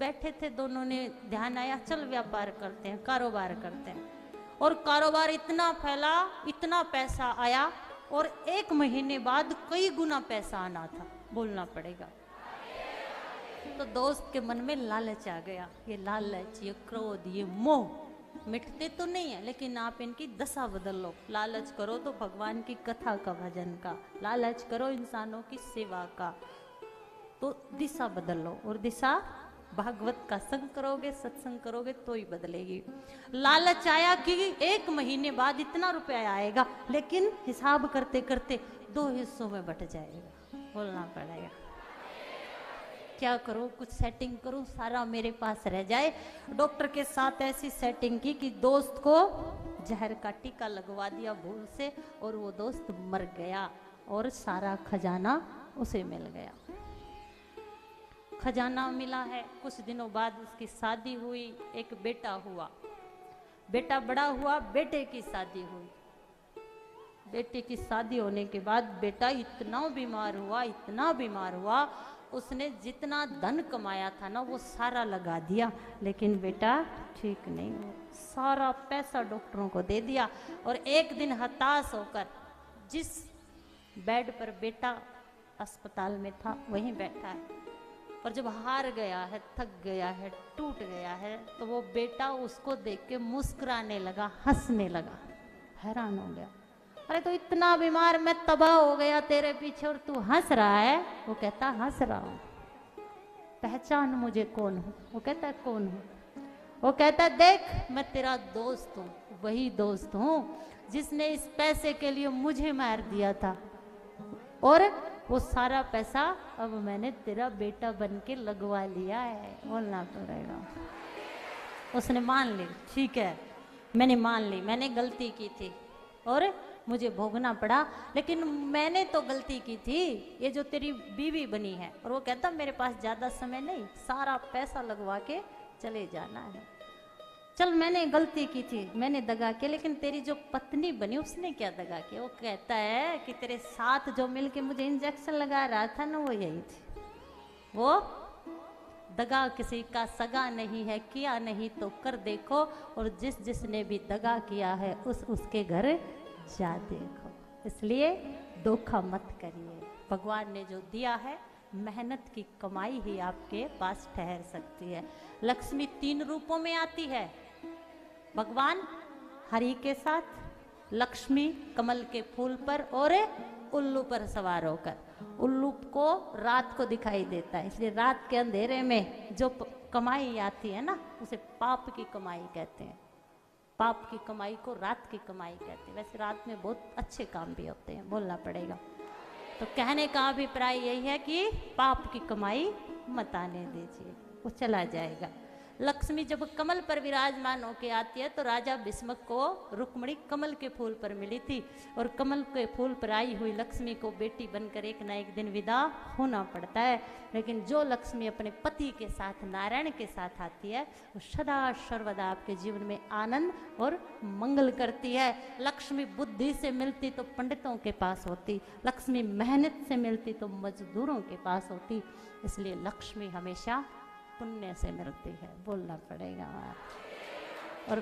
बैठे थे, दोनों ने ध्यान आया चल व्यापार करते हैं, कारोबार करते हैं। और कारोबार इतना फैला, इतना पैसा आया, और 1 महीने बाद कई गुना पैसा आना था, बोलना पड़ेगा। तो दोस्त के मन में लालच आ गया। ये लालच, ये क्रोध, ये मोह मिटते तो नहीं है, लेकिन आप इनकी दशा बदल लो। लालच करो तो भगवान की कथा का, भजन का, लालच करो इंसानों की सेवा का, तो दिशा बदल लो। और दिशा भागवत का संग करोगे, सत्संग करोगे तो ही बदलेगी। लालच आया कि 1 महीने बाद इतना रुपया आएगा, लेकिन हिसाब करते करते 2 हिस्सों में बट जाएगा, बोलना पड़ेगा। क्या करूं, कुछ सेटिंग करूं, सारा मेरे पास रह जाए। डॉक्टर के साथ ऐसी सेटिंग की कि दोस्त को जहर का टीका लगवा दिया भूल से, और वो दोस्त मर गया, और सारा खजाना उसे मिल गया। खजाना मिला है। कुछ दिनों बाद उसकी शादी हुई, एक बेटा हुआ, बेटा बड़ा हुआ, बेटे की शादी हुई। बेटे की शादी होने के बाद बेटा इतना बीमार हुआ, इतना बीमार हुआ, उसने जितना धन कमाया था ना वो सारा लगा दिया, लेकिन बेटा ठीक नहीं हुआ। सारा पैसा डॉक्टरों को दे दिया, और एक दिन हताश होकर जिस बेड पर बेटा अस्पताल में था वहीं बैठा है, और जब हार गया है, थक गया है, टूट गया है, तो वो बेटा उसको देख के मुस्कुराने लगा, हंसने लगा। हैरान हो गया, अरे तो इतना बीमार, मैं तबाह हो गया तेरे पीछे, और तू हंस रहा है। वो कहता हंस रहा हूं, पहचान मुझे कौन हूं। वो कहता है कौन हूं। वो कहता देख मैं तेरा दोस्त हूं, वही दोस्त हूं जिसने इस पैसे के लिए मुझे मार दिया था, और वो सारा पैसा अब मैंने तेरा बेटा बन के लगवा लिया है, बोलना पड़ेगा। उसने मान ली, ठीक है मैंने मान ली, मैंने गलती की थी और मुझे भोगना पड़ा, लेकिन मैंने तो गलती की थी, ये जो तेरी बीवी बनी है। और वो कहता मेरे पास ज़्यादा समय नहीं, सारा पैसा लगवा के चले जाना है। चल मैंने गलती की थी, मैंने दगा किया, लेकिन तेरी जो पत्नी बनी उसने क्या दगा किया। वो कहता है कि तेरे साथ जो मिलके मुझे इंजेक्शन लगा रहा था ना वो यही थी। वो दगा किसी का सगा नहीं है, किया नहीं तो कर देखो, और जिसने भी दगा किया है उसके घर जा देखो। इसलिए धोखा मत करिए। भगवान ने जो दिया है मेहनत की कमाई ही आपके पास ठहर सकती है। लक्ष्मी 3 रूपों में आती है। भगवान हरि के साथ, लक्ष्मी कमल के फूल पर, और उल्लू पर सवार होकर। उल्लू को रात को दिखाई देता है, इसलिए रात के अंधेरे में जो कमाई आती है ना उसे पाप की कमाई कहते हैं। पाप की कमाई को रात की कमाई कहते हैं। वैसे रात में बहुत अच्छे काम भी होते हैं, बोलना पड़ेगा। तो कहने का अभिप्राय यही है कि पाप की कमाई मत आने दीजिए, वो चला जाएगा। लक्ष्मी जब कमल पर विराजमान होके आती है तो राजा भीष्मक को रुक्मिणी कमल के फूल पर मिली थी, और कमल के फूल पर आई हुई लक्ष्मी को बेटी बनकर एक ना एक दिन विदा होना पड़ता है। लेकिन जो लक्ष्मी अपने पति के साथ, नारायण के साथ आती है, वो सदा सर्वदा आपके जीवन में आनंद और मंगल करती है। लक्ष्मी बुद्धि से मिलती तो पंडितों के पास होती, लक्ष्मी मेहनत से मिलती तो मजदूरों के पास होती। इसलिए लक्ष्मी हमेशा पुण्य से मिलती है, बोलना पड़ेगा। और